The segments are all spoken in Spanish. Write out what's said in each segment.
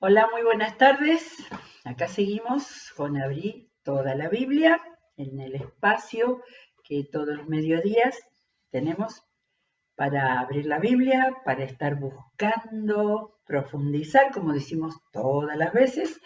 Hola, muy buenas tardes. Acá seguimos con Abrir toda la Biblia en el espacio que todos los mediodías tenemos para abrir la Biblia, para estar buscando, profundizar, como decimos todas las veces.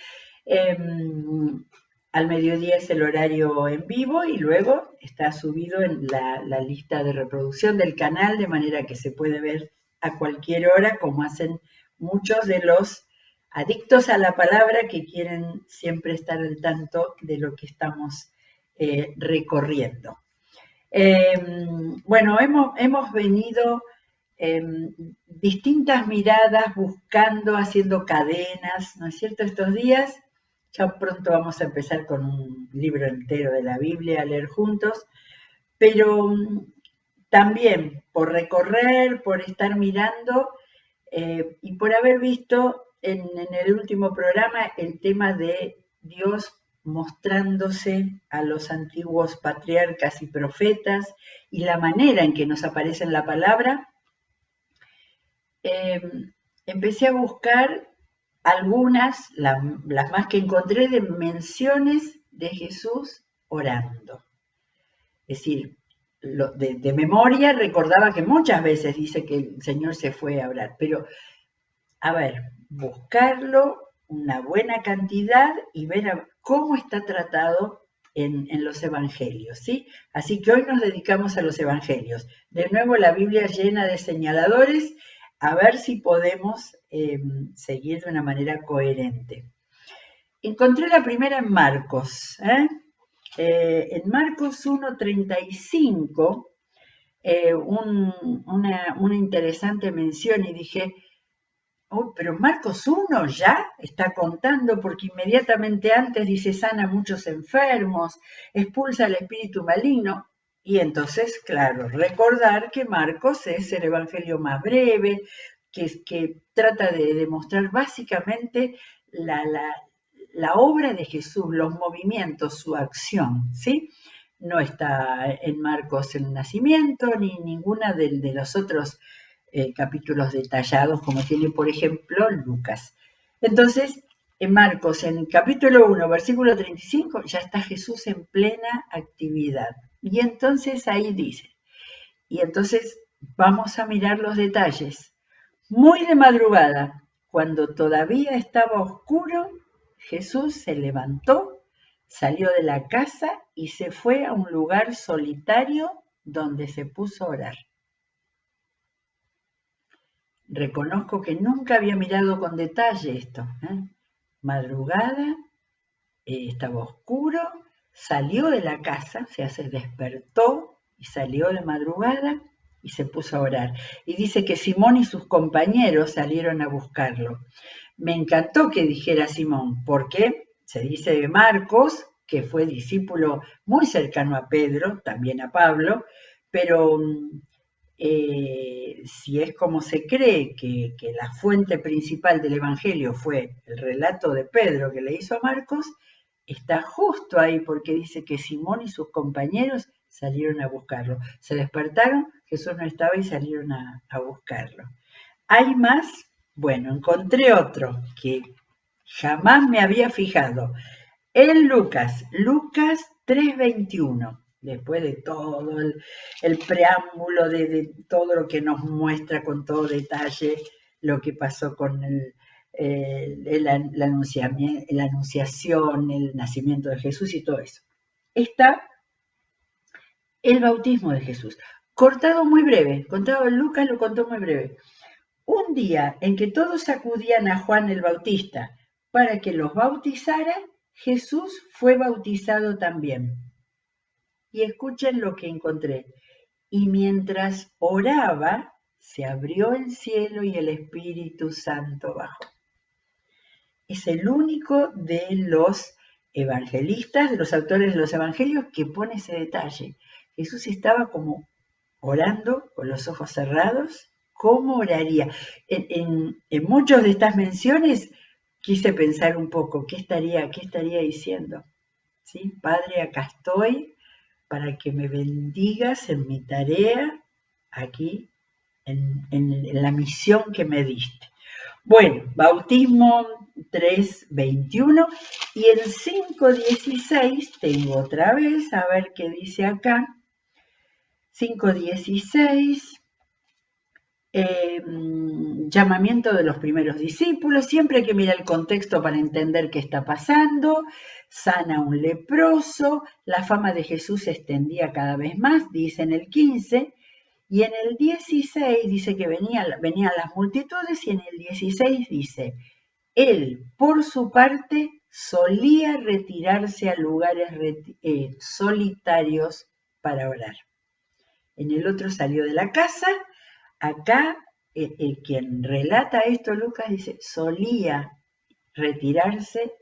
Al mediodía es el horario en vivo y luego está subido en la lista de reproducción del canal, de manera que se puede ver a cualquier hora, como hacen muchos de los adictos a la palabra que quieren siempre estar al tanto de lo que estamos recorriendo. Bueno, hemos venido distintas miradas buscando, haciendo cadenas, ¿no es cierto? Estos días, ya pronto vamos a empezar con un libro entero de la Biblia a leer juntos, pero también por recorrer, por estar mirando y por haber visto en el último programa el tema de Dios mostrándose a los antiguos patriarcas y profetas y la manera en que nos aparece en la palabra, eh, empecé a buscar algunas, las más que encontré, de menciones de Jesús orando. Es decir, de memoria recordaba que muchas veces dice que el Señor se fue a orar, pero a ver, buscarlo una buena cantidad y ver cómo está tratado en los evangelios, ¿sí? Así que hoy nos dedicamos a los evangelios. De nuevo, la Biblia llena de señaladores, a ver si podemos seguir de una manera coherente. Encontré la primera en Marcos, en Marcos 1:35, una interesante mención y dije, oh, pero Marcos 1 ya está contando, porque inmediatamente antes dice sana a muchos enfermos, expulsa al espíritu maligno. Y entonces, claro, recordar que Marcos es el evangelio más breve, que trata de demostrar básicamente la obra de Jesús, los movimientos, su acción, ¿sí? No está en Marcos el nacimiento, ni ninguna de los otros capítulos detallados, como tiene, por ejemplo, Lucas. Entonces, en Marcos, en capítulo 1, versículo 35, ya está Jesús en plena actividad. Y entonces ahí dice, y entonces vamos a mirar los detalles. Muy de madrugada, cuando todavía estaba oscuro, Jesús se levantó, salió de la casa y se fue a un lugar solitario donde se puso a orar. Reconozco que nunca había mirado con detalle esto. Madrugada, estaba oscuro, salió de la casa, se despertó y salió de madrugada y se puso a orar. Y dice que Simón y sus compañeros salieron a buscarlo. Me encantó que dijera Simón, porque se dice de Marcos, que fue discípulo muy cercano a Pedro, también a Pablo, pero si es como se cree que la fuente principal del Evangelio fue el relato de Pedro que le hizo a Marcos, está justo ahí porque dice que Simón y sus compañeros salieron a buscarlo. Se despertaron, Jesús no estaba y salieron a buscarlo. ¿Hay más? Bueno, encontré otro que jamás me había fijado. En Lucas 3:21, después de todo el preámbulo de todo lo que nos muestra con todo detalle lo que pasó con la anunciación, el nacimiento de Jesús y todo eso. Está el bautismo de Jesús, cortado muy breve, contado Lucas lo contó muy breve. Un día en que todos acudían a Juan el Bautista para que los bautizara, Jesús fue bautizado también. Y escuchen lo que encontré. Y mientras oraba, se abrió el cielo y el Espíritu Santo bajó. Es el único de los evangelistas, de los autores de los evangelios, que pone ese detalle. Jesús estaba como orando con los ojos cerrados. ¿Cómo oraría? En muchas de estas menciones quise pensar un poco, ¿qué estaría diciendo? ¿Sí? Padre, acá estoy para que me bendigas en mi tarea aquí, en la misión que me diste. Bueno, bautismo 3:21 y en 5:16 tengo otra vez, a ver qué dice acá. 5:16, llamamiento de los primeros discípulos, siempre hay que mirar el contexto para entender qué está pasando, sana a un leproso, la fama de Jesús se extendía cada vez más, dice en el 15, y en el 16 dice que venían las multitudes, y en el 16 dice, él, por su parte, solía retirarse a lugares solitarios para orar. En el otro salió de la casa. Acá, quien relata esto, Lucas, dice, solía retirarse,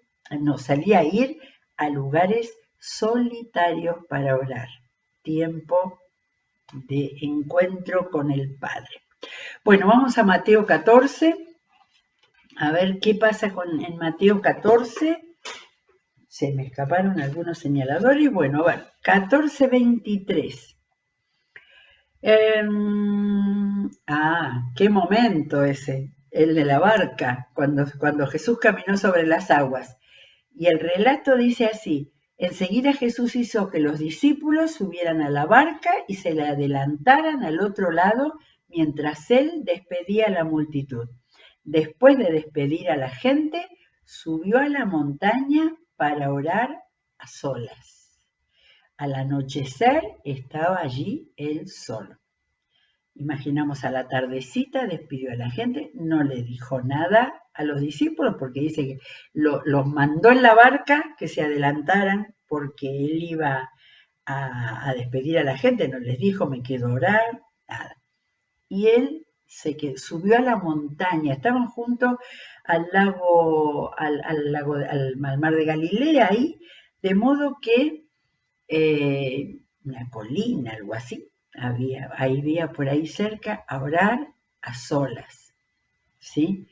no, salía a ir a lugares solitarios para orar. Tiempo de encuentro con el Padre. Bueno, vamos a Mateo 14. A ver qué pasa en Mateo 14. Se me escaparon algunos señaladores. Bueno, a ver, 14:23. Qué momento ese, el de la barca, cuando Jesús caminó sobre las aguas. Y el relato dice así, enseguida Jesús hizo que los discípulos subieran a la barca y se le adelantaran al otro lado mientras él despedía a la multitud. Después de despedir a la gente, subió a la montaña para orar a solas. Al anochecer estaba allí él solo. Imaginamos a la tardecita, despidió a la gente, no le dijo nada a los discípulos porque dice que los mandó en la barca que se adelantaran porque él iba a despedir a la gente, no les dijo me quedo a orar, nada. Y él subió a la montaña, estaban junto al mar de Galilea ahí, de modo que una colina, algo así, había por ahí cerca a orar a solas, ¿sí?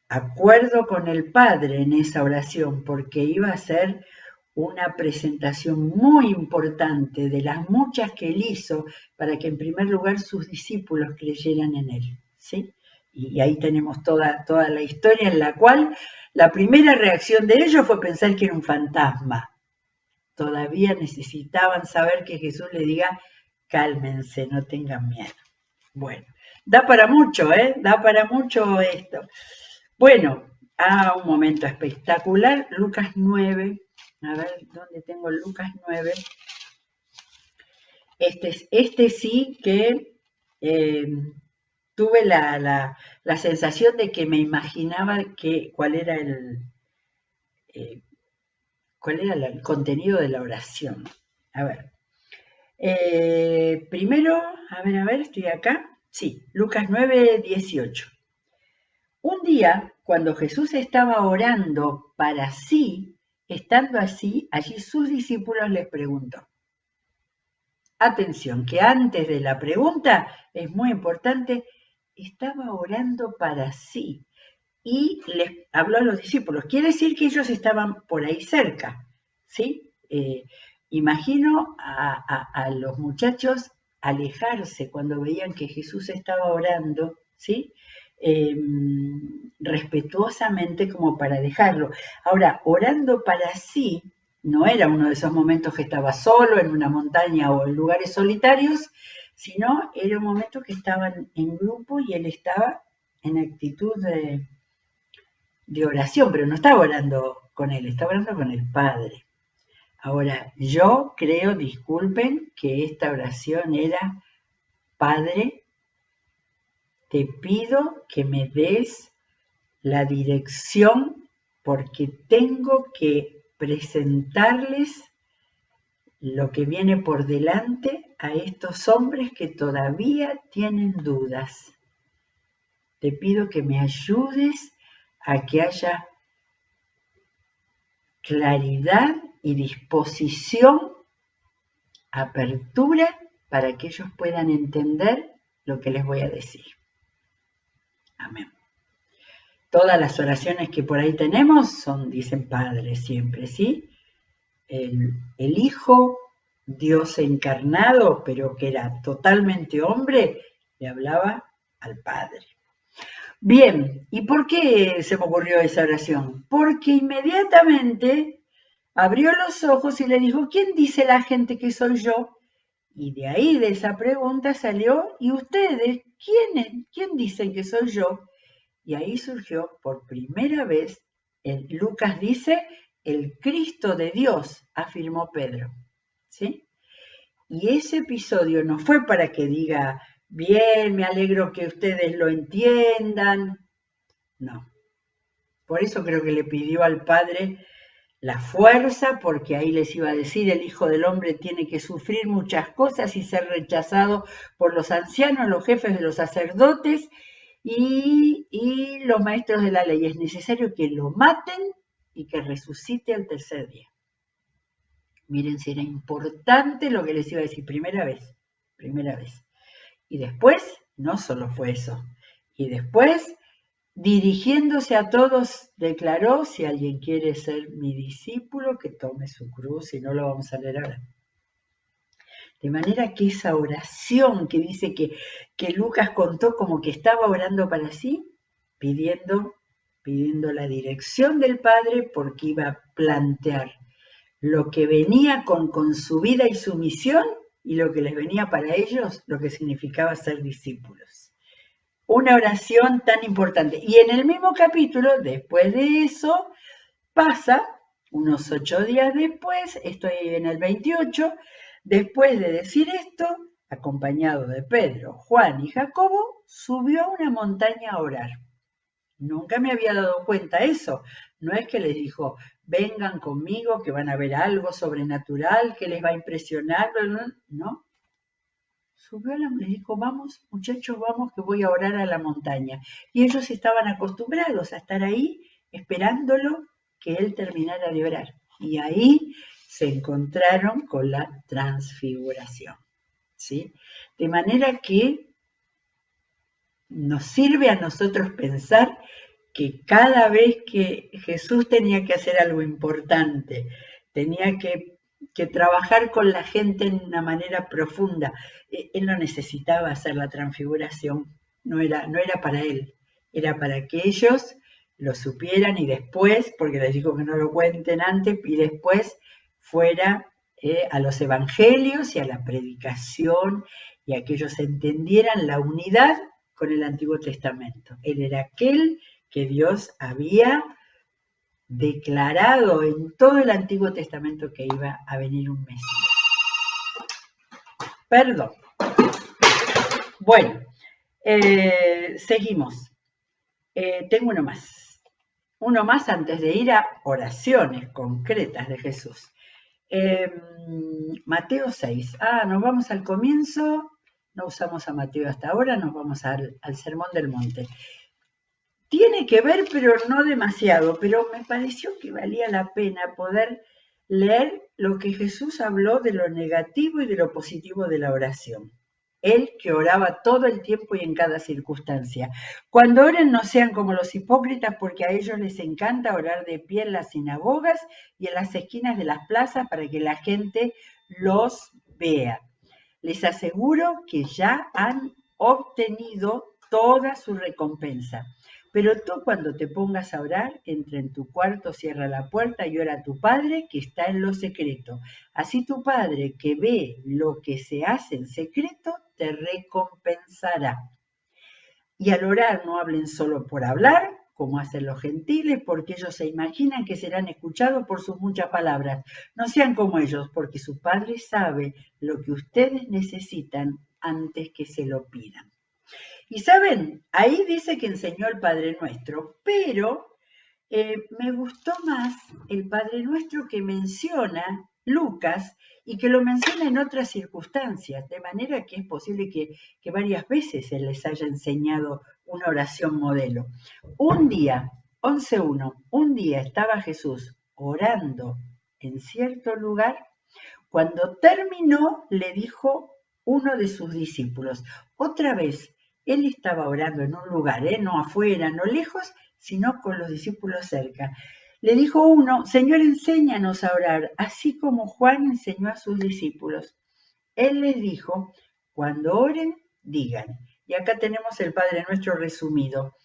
Acuerdo con el Padre en esa oración porque iba a ser una presentación muy importante de las muchas que él hizo para que en primer lugar sus discípulos creyeran en él, ¿sí? Y ahí tenemos toda la historia en la cual la primera reacción de ellos fue pensar que era un fantasma. Todavía necesitaban saber que Jesús le diga, cálmense, no tengan miedo. Bueno, da para mucho, ¿eh? Da para mucho esto. Bueno, un momento espectacular, Lucas 9. A ver, ¿dónde tengo Lucas 9? Este sí que tuve la sensación de que me imaginaba cuál era el contenido de la oración. A ver, primero, a ver, estoy acá. Sí, Lucas 9:18. Un día, cuando Jesús estaba orando para sí, estando allí sus discípulos les preguntó. Atención, que antes de la pregunta es muy importante, estaba orando para sí y les habló a los discípulos. Quiere decir que ellos estaban por ahí cerca, ¿sí? Imagino a los muchachos alejarse cuando veían que Jesús estaba orando, ¿sí? Respetuosamente como para dejarlo. Ahora, orando para sí, no era uno de esos momentos que estaba solo en una montaña o en lugares solitarios, sino era un momento que estaban en grupo y él estaba en actitud de oración, pero no estaba orando con él, estaba orando con el Padre. Ahora, yo creo, disculpen, que esta oración era, Padre, te pido que me des la dirección porque tengo que presentarles lo que viene por delante a estos hombres que todavía tienen dudas. Te pido que me ayudes a que haya claridad y disposición, apertura para que ellos puedan entender lo que les voy a decir. Amén. Todas las oraciones que por ahí tenemos dicen Padre siempre, ¿sí? El Hijo, Dios encarnado, pero que era totalmente hombre, le hablaba al Padre. Bien, ¿y por qué se me ocurrió esa oración? Porque inmediatamente abrió los ojos y le dijo, ¿quién dice la gente que soy yo? Y de ahí, de esa pregunta salió, ¿y ustedes quién dicen que soy yo? Y ahí surgió por primera vez, Lucas dice, el Cristo de Dios, afirmó Pedro. ¿Sí? Y ese episodio no fue para que diga, bien, me alegro que ustedes lo entiendan. No. Por eso creo que le pidió al Padre la fuerza, porque ahí les iba a decir, el Hijo del Hombre tiene que sufrir muchas cosas y ser rechazado por los ancianos, los jefes de los sacerdotes y los maestros de la ley. Es necesario que lo maten y que resucite al tercer día. Miren si era importante lo que les iba a decir, primera vez, primera vez. Y después, no solo fue eso, y después, dirigiéndose a todos, declaró, si alguien quiere ser mi discípulo, que tome su cruz, y no lo vamos a leer ahora. De manera que esa oración que dice que Lucas contó como que estaba orando para sí, pidiendo, pidiendo la dirección del Padre porque iba a plantear lo que venía con su vida y su misión y lo que les venía para ellos, lo que significaba ser discípulos. Una oración tan importante. Y en el mismo capítulo, después de eso, pasa, unos 8 días después, estoy en el 28, después de decir esto, acompañado de Pedro, Juan y Jacobo, subió a una montaña a orar. Nunca me había dado cuenta eso. No es que les dijo, vengan conmigo, que van a ver algo sobrenatural, que les va a impresionar, no. Subió les dijo, vamos, muchachos, vamos, que voy a orar a la montaña. Y ellos estaban acostumbrados a estar ahí esperándolo que él terminara de orar. Y ahí se encontraron con la transfiguración. ¿Sí? De manera que nos sirve a nosotros pensar que cada vez que Jesús tenía que hacer algo importante, tenía que trabajar con la gente en una manera profunda, él no necesitaba hacer la transfiguración, no era para él, era para que ellos lo supieran y después, porque les dijo que no lo cuenten antes, y después fuera a los evangelios y a la predicación y a que ellos entendieran la unidad con el Antiguo Testamento. Él era aquel que Dios había declarado en todo el Antiguo Testamento que iba a venir un Mesías. Perdón. Bueno, seguimos. Tengo uno más. Uno más antes de ir a oraciones concretas de Jesús. Mateo 6. Nos vamos al comienzo. No usamos a Mateo hasta ahora, nos vamos al Sermón del Monte. Tiene que ver, pero no demasiado, pero me pareció que valía la pena poder leer lo que Jesús habló de lo negativo y de lo positivo de la oración. Él que oraba todo el tiempo y en cada circunstancia. Cuando oren no sean como los hipócritas, porque a ellos les encanta orar de pie en las sinagogas y en las esquinas de las plazas para que la gente los vea. Les aseguro que ya han obtenido toda su recompensa. Pero tú cuando te pongas a orar, entra en tu cuarto, cierra la puerta y ora a tu Padre que está en lo secreto. Así tu Padre que ve lo que se hace en secreto, te recompensará. Y al orar no hablen solo por hablar, como hacen los gentiles, porque ellos se imaginan que serán escuchados por sus muchas palabras. No sean como ellos, porque su Padre sabe lo que ustedes necesitan antes que se lo pidan. Y saben, ahí dice que enseñó el Padre Nuestro, pero me gustó más el Padre Nuestro que menciona Lucas y que lo menciona en otras circunstancias, de manera que es posible que varias veces él les haya enseñado una oración modelo. Un día, 11.1, un día estaba Jesús orando en cierto lugar. Cuando terminó, le dijo uno de sus discípulos, otra vez, él estaba orando en un lugar, no afuera, no lejos, sino con los discípulos cerca. Le dijo uno, Señor, enséñanos a orar, así como Juan enseñó a sus discípulos. Él les dijo, cuando oren, digan. Y acá tenemos el Padre Nuestro resumido.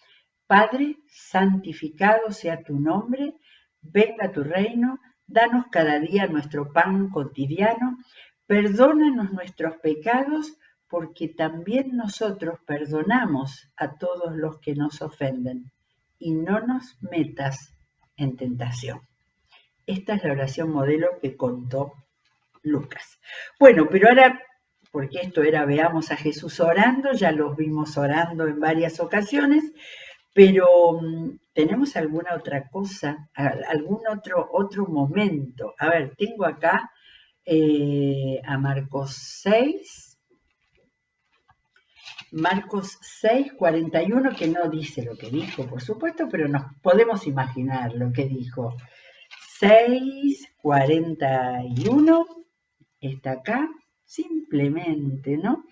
Padre, santificado sea tu nombre, venga tu reino, danos cada día nuestro pan cotidiano, perdónanos nuestros pecados, porque también nosotros perdonamos a todos los que nos ofenden, y no nos metas en tentación. Esta es la oración modelo que contó Lucas. Bueno, pero ahora, porque esto era veamos a Jesús orando, ya los vimos orando en varias ocasiones, pero ¿tenemos alguna otra cosa, algún otro momento? A ver, tengo acá a Marcos 6, 41, que no dice lo que dijo, por supuesto, pero nos podemos imaginar lo que dijo. 6, 41, está acá, simplemente, ¿no?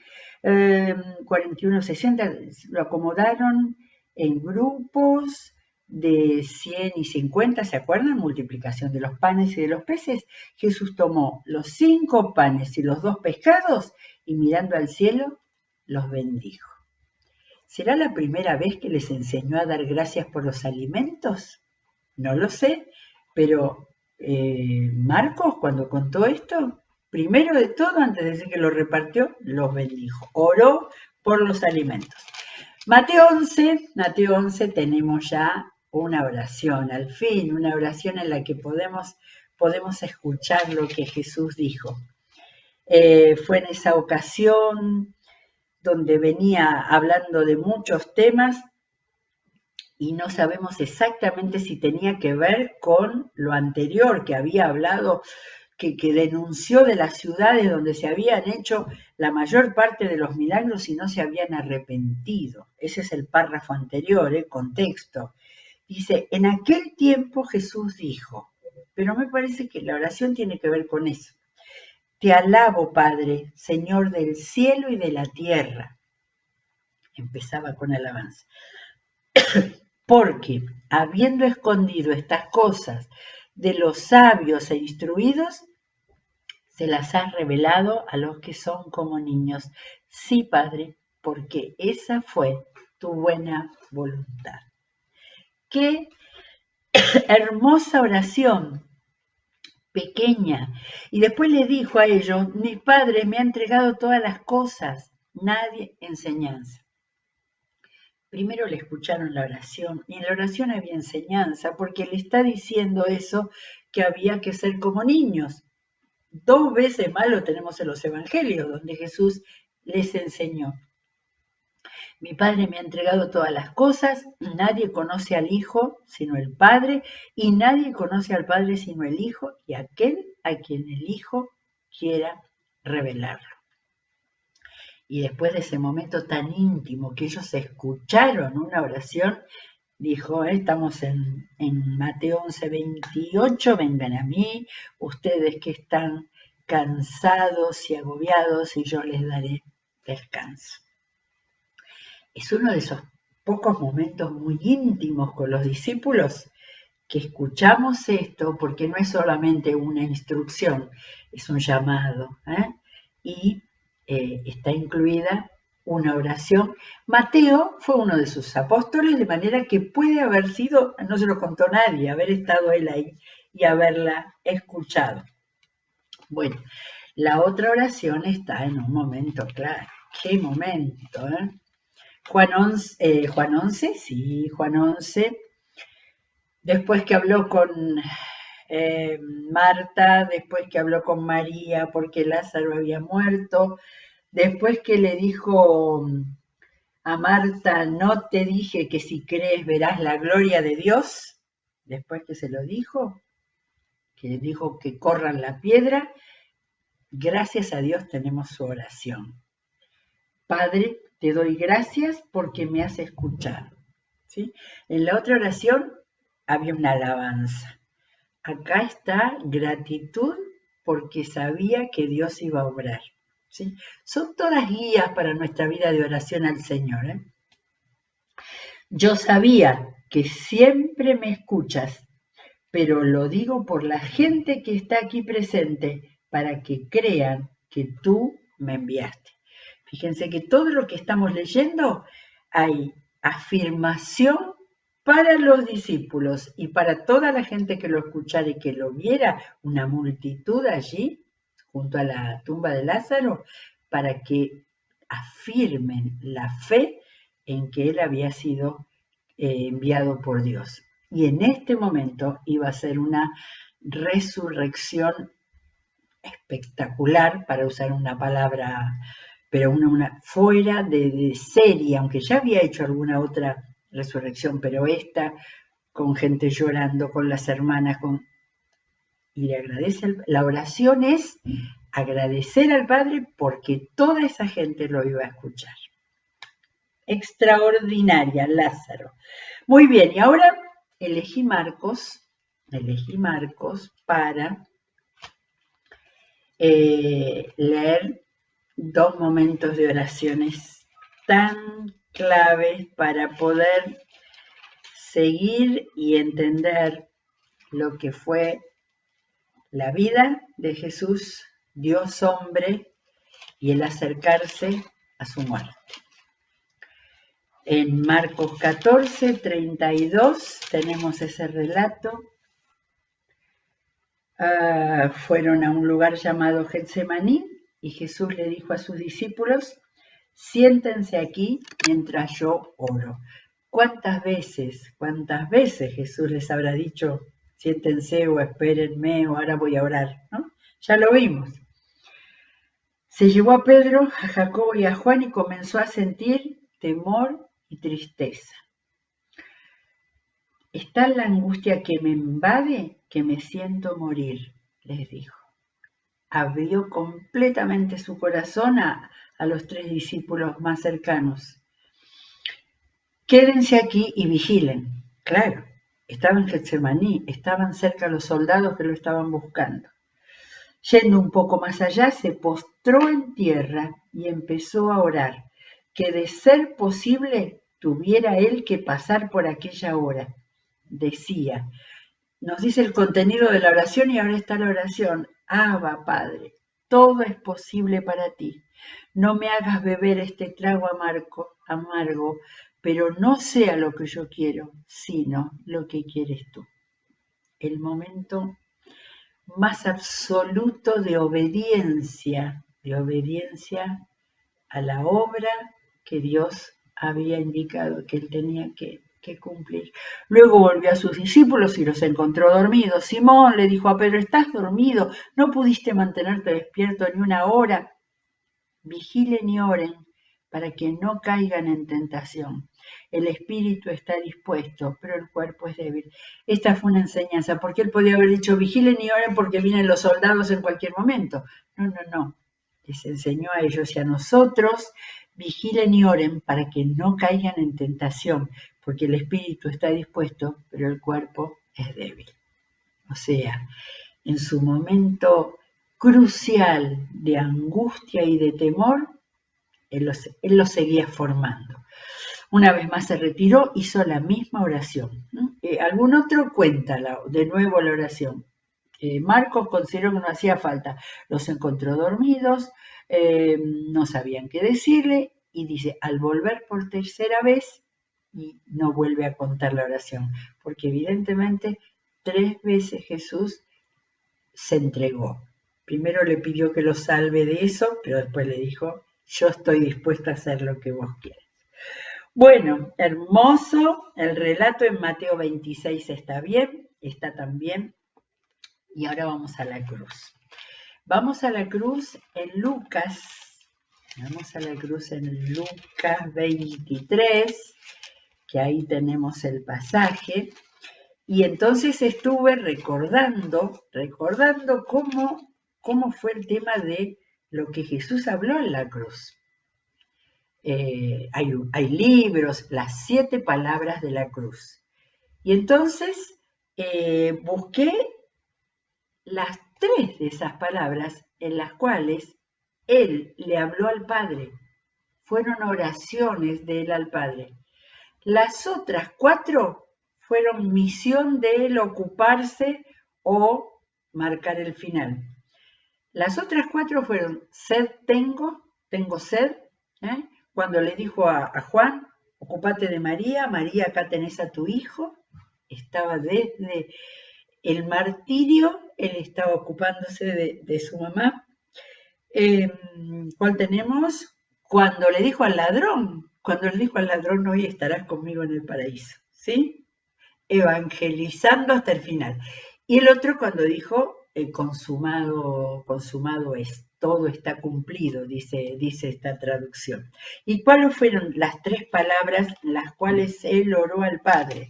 41, 60, lo acomodaron en grupos de 100 y 50, ¿se acuerdan? Multiplicación de los panes y de los peces. Jesús tomó los 5 panes y los 2 pescados y mirando al cielo, los bendijo. ¿Será la primera vez que les enseñó a dar gracias por los alimentos? No lo sé, pero Marcos, cuando contó esto, primero de todo, antes de decir que lo repartió, los bendijo. Oró por los alimentos. Mateo 11 tenemos ya una oración, al fin, una oración en la que podemos escuchar lo que Jesús dijo. Fue en esa ocasión donde venía hablando de muchos temas y no sabemos exactamente si tenía que ver con lo anterior que había hablado, que denunció de las ciudades donde se habían hecho la mayor parte de los milagros y no se habían arrepentido. Ese es el párrafo anterior, contexto. Dice, en aquel tiempo Jesús dijo, pero me parece que la oración tiene que ver con eso. Te alabo, Padre, Señor del cielo y de la tierra. Empezaba con alabanza. Porque, habiendo escondido estas cosas de los sabios e instruidos, se las has revelado a los que son como niños. Sí, Padre, porque esa fue tu buena voluntad. Qué hermosa oración, pequeña. Y después le dijo a ellos, mi Padre me ha entregado todas las cosas, nadie enseñanza. Primero le escucharon la oración y en la oración había enseñanza porque le está diciendo eso que había que ser como niños. 2 veces más lo tenemos en los evangelios donde Jesús les enseñó. Mi Padre me ha entregado todas las cosas, nadie conoce al Hijo sino el Padre y nadie conoce al Padre sino el Hijo y aquel a quien el Hijo quiera revelarlo. Y después de ese momento tan íntimo que ellos escucharon una oración, dijo, estamos en Mateo 11, 28, vengan a mí, ustedes que están cansados y agobiados, y yo les daré descanso. Es uno de esos pocos momentos muy íntimos con los discípulos que escuchamos esto, porque no es solamente una instrucción, es un llamado, y está incluida una oración. Mateo fue uno de sus apóstoles, de manera que puede haber sido, no se lo contó nadie, haber estado él ahí y haberla escuchado. Bueno, la otra oración está en un momento, claro. ¿Qué momento? Juan 11, sí, Juan 11. Después que habló con Marta, después que habló con María porque Lázaro había muerto, después que le dijo a Marta, no te dije que si crees verás la gloria de Dios, después que se lo dijo, que dijo que corran la piedra, gracias a Dios tenemos su oración. Padre, te doy gracias porque me has escuchado. ¿Sí? En la otra oración había una alabanza. Acá está gratitud porque sabía que Dios iba a obrar. ¿Sí? Son todas guías para nuestra vida de oración al Señor. Yo sabía que siempre me escuchas, pero lo digo por la gente que está aquí presente, para que crean que tú me enviaste. Fíjense que todo lo que estamos leyendo hay afirmación para los discípulos y para toda la gente que lo escuchara y que lo viera, una multitud allí, junto a la tumba de Lázaro, para que afirmen la fe en que él había sido enviado por Dios. Y en este momento iba a ser una resurrección espectacular, para usar una palabra, pero una fuera de serie, aunque ya había hecho alguna otra resurrección, pero esta con gente llorando, con las hermanas, y le agradece. La oración es agradecer al Padre porque toda esa gente lo iba a escuchar. Extraordinaria, Lázaro. Muy bien, y ahora elegí Marcos para leer dos momentos de oraciones tan claves para poder seguir y entender lo que fue la vida de Jesús, Dios hombre, y el acercarse a su muerte. En Marcos 14, 32 tenemos ese relato. Fueron a un lugar llamado Getsemaní y Jesús le dijo a sus discípulos: siéntense aquí mientras yo oro. ¿Cuántas veces Jesús les habrá dicho: siéntense o espérenme o ahora voy a orar, ¿no? Ya lo vimos. Se llevó a Pedro, a Jacobo y a Juan y comenzó a sentir temor y tristeza. Es tal la angustia que me invade que me siento morir, les dijo. Abrió completamente su corazón a los tres discípulos más cercanos. Quédense aquí y vigilen. Claro, estaba en Getsemaní, estaban cerca los soldados que lo estaban buscando. Yendo un poco más allá, se postró en tierra y empezó a orar, que de ser posible tuviera él que pasar por aquella hora. Decía, nos dice el contenido de la oración y ahora está la oración: Abba, Padre, todo es posible para ti. No me hagas beber este trago amargo, pero no sea lo que yo quiero, sino lo que quieres tú. El momento más absoluto de obediencia a la obra que Dios había indicado que él tenía que cumplir. Luego volvió a sus discípulos y los encontró dormidos. Simón le dijo a Pedro: ¿estás dormido? ¿No pudiste mantenerte despierto ni una hora? Vigilen y oren para que no caigan en tentación. El espíritu está dispuesto, pero el cuerpo es débil. Esta fue una enseñanza, porque él podía haber dicho: vigilen y oren porque vienen los soldados en cualquier momento. No. Les enseñó a ellos y a nosotros: vigilen y oren para que no caigan en tentación, porque el espíritu está dispuesto, pero el cuerpo es débil. O sea, en su momento crucial de angustia y de temor, él lo seguía formando. Una vez más se retiró, hizo la misma oración. Algún otro cuenta de nuevo la oración. Marcos consideró que no hacía falta. Los encontró dormidos, no sabían qué decirle, y dice, al volver por tercera vez, y no vuelve a contar la oración, porque evidentemente 3 veces Jesús se entregó. Primero le pidió que lo salve de eso, pero después le dijo: yo estoy dispuesta a hacer lo que vos quieras. Bueno, hermoso. El relato en Mateo 26 está bien, está también. Y ahora vamos a la cruz. Vamos a la cruz en Lucas. Vamos a la cruz en Lucas 23, que ahí tenemos el pasaje. Y entonces estuve recordando cómo fue el tema de lo que Jesús habló en la cruz. Hay libros, las 7 palabras de la cruz. Y entonces busqué las 3 de esas palabras en las cuales él le habló al Padre. Fueron oraciones de él al Padre. Las otras 4 fueron misión de él ocuparse o marcar el final. Las otras 4 fueron: sed tengo sed, cuando le dijo a Juan: ocupate de María, María, acá tenés a tu hijo. Estaba desde el martirio, él estaba ocupándose de su mamá. ¿Cuál tenemos? Cuando le dijo al ladrón, hoy estarás conmigo en el paraíso, ¿sí? Evangelizando hasta el final. Y el otro cuando dijo, consumado es, todo está cumplido, dice esta traducción. ¿Y cuáles fueron las 3 palabras las cuales él oró al Padre?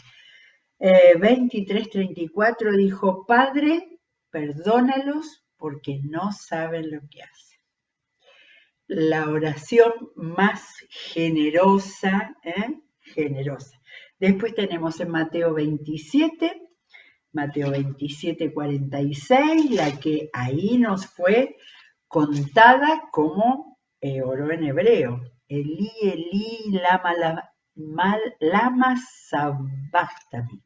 23:34 dijo, Padre, perdónalos porque no saben lo que hacen. La oración más generosa, generosa. Después tenemos en Mateo 27:46, la que ahí nos fue contada como oró en hebreo. Elí, Elí, lama sabachthani,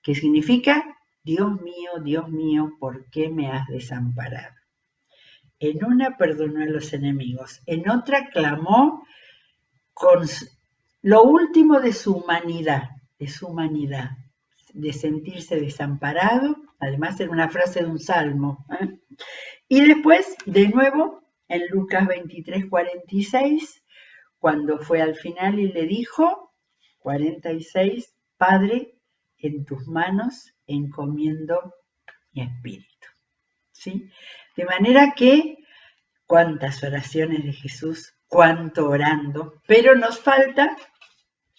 que significa, Dios mío, ¿por qué me has desamparado? En una perdonó a los enemigos, en otra clamó con lo último de su humanidad, de sentirse desamparado, además era una frase de un salmo. Y después, de nuevo, en Lucas 23:46, cuando fue al final y le dijo, 46, Padre, en tus manos encomiendo mi espíritu. ¿Sí? De manera que, cuántas oraciones de Jesús, cuánto orando, pero nos falta,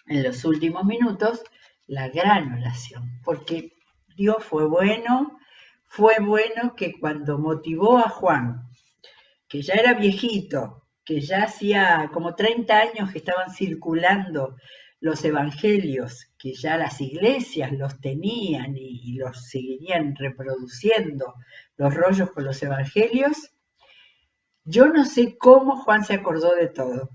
en los últimos minutos, la gran oración, porque Dios fue bueno que cuando motivó a Juan, que ya era viejito, que ya hacía como 30 años que estaban circulando los evangelios, que ya las iglesias los tenían y los seguirían reproduciendo, los rollos con los evangelios. Yo no sé cómo Juan se acordó de todo,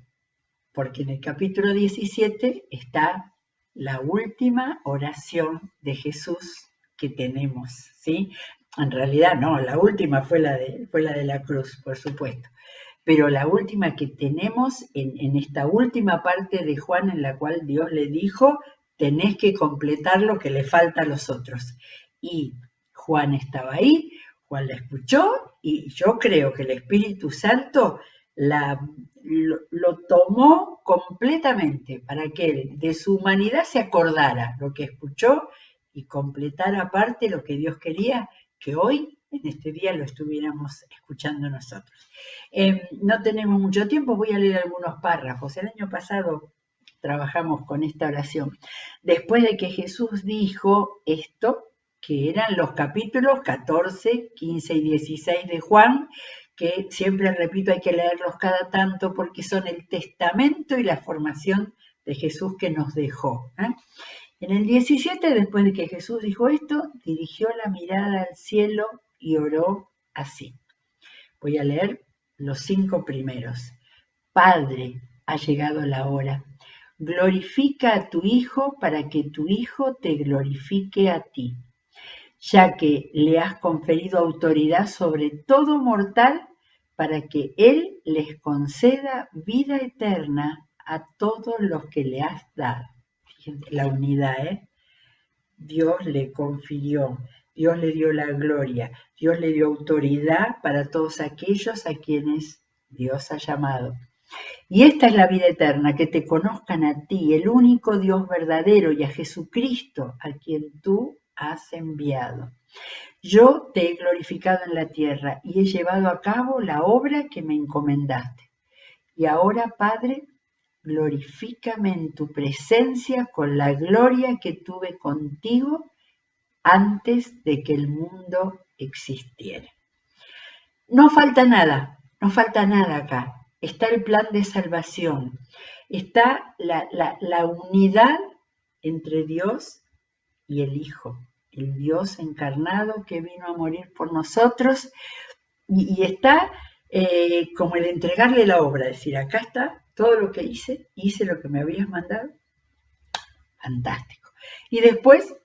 porque en el capítulo 17 está la última oración de Jesús que tenemos, ¿sí? En realidad no, la última fue la de la cruz, por supuesto, pero la última que tenemos en esta última parte de Juan, en la cual Dios le dijo, tenés que completar lo que le falta a los otros. Y Juan estaba ahí, Juan la escuchó, y yo creo que el Espíritu Santo lo tomó completamente para que él de su humanidad se acordara lo que escuchó y completara aparte lo que Dios quería que hoy, en este día, lo estuviéramos escuchando nosotros. No tenemos mucho tiempo, voy a leer algunos párrafos. El año pasado trabajamos con esta oración. Después de que Jesús dijo esto, que eran los capítulos 14, 15 y 16 de Juan, que siempre repito, hay que leerlos cada tanto porque son el testamento y la formación de Jesús que nos dejó. En el 17, después de que Jesús dijo esto, dirigió la mirada al cielo y oró así. Voy a leer los 5 primeros. Padre, ha llegado la hora. Glorifica a tu Hijo para que tu Hijo te glorifique a ti, ya que le has conferido autoridad sobre todo mortal para que Él les conceda vida eterna a todos los que le has dado. Fíjense, la unidad, Dios le confirió, Dios le dio la gloria, Dios le dio autoridad para todos aquellos a quienes Dios ha llamado. Y esta es la vida eterna, que te conozcan a ti, el único Dios verdadero, y a Jesucristo, a quien tú has enviado. Yo te he glorificado en la tierra y he llevado a cabo la obra que me encomendaste. Y ahora, Padre, glorifícame en tu presencia con la gloria que tuve contigo antes de que el mundo existiera. No falta nada acá. Está el plan de salvación, está la unidad entre Dios y el Hijo, el Dios encarnado que vino a morir por nosotros, y está como el entregarle la obra, decir, acá está todo lo que hice lo que me habías mandado, fantástico. Y después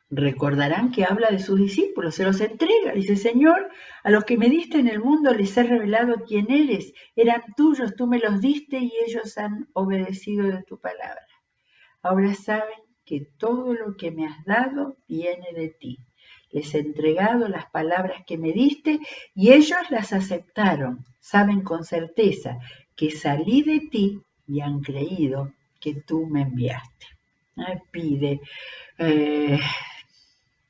Recordarán que habla de sus discípulos, se los entrega. Dice, Señor, a los que me diste en el mundo les he revelado quién eres. Eran tuyos, tú me los diste y ellos han obedecido de tu palabra. Ahora saben que todo lo que me has dado viene de ti. Les he entregado las palabras que me diste y ellos las aceptaron. Saben con certeza que salí de ti y han creído que tú me enviaste. Pide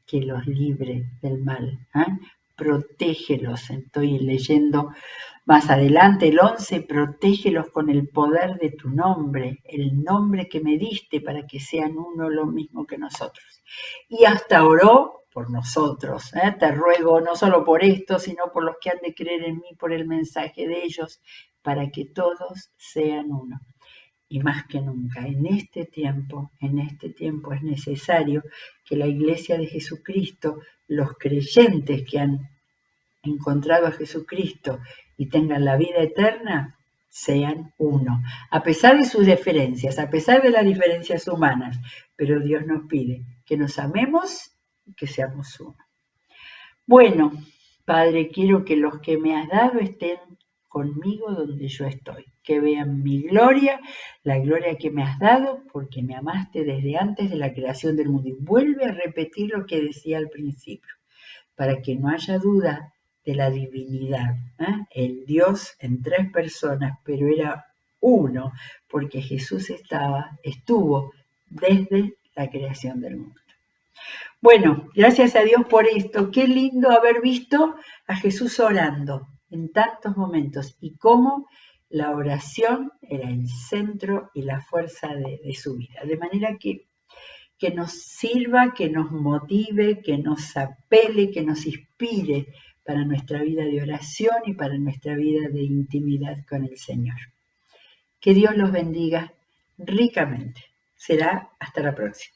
que los libre del mal. Protégelos. Estoy leyendo más adelante el 11, protégelos con el poder de tu nombre, el nombre que me diste para que sean uno lo mismo que nosotros. Y hasta oró por nosotros. Te ruego no solo por esto, sino por los que han de creer en mí, por el mensaje de ellos, para que todos sean uno. Y más que nunca, en este tiempo es necesario que la Iglesia de Jesucristo, los creyentes que han encontrado a Jesucristo y tengan la vida eterna, sean uno. A pesar de sus diferencias, a pesar de las diferencias humanas, pero Dios nos pide que nos amemos y que seamos uno. Bueno, Padre, quiero que los que me has dado estén conmigo donde yo estoy, que vean mi gloria, la gloria que me has dado, porque me amaste desde antes de la creación del mundo. Y vuelve a repetir lo que decía al principio, para que no haya duda de la divinidad. El Dios en tres personas, pero era uno, porque Jesús estuvo desde la creación del mundo. Bueno, gracias a Dios por esto. Qué lindo haber visto a Jesús orando en tantos momentos y cómo la oración era el centro y la fuerza de su vida. De manera que nos sirva, que nos motive, que nos apele, que nos inspire para nuestra vida de oración y para nuestra vida de intimidad con el Señor. Que Dios los bendiga ricamente. Será hasta la próxima.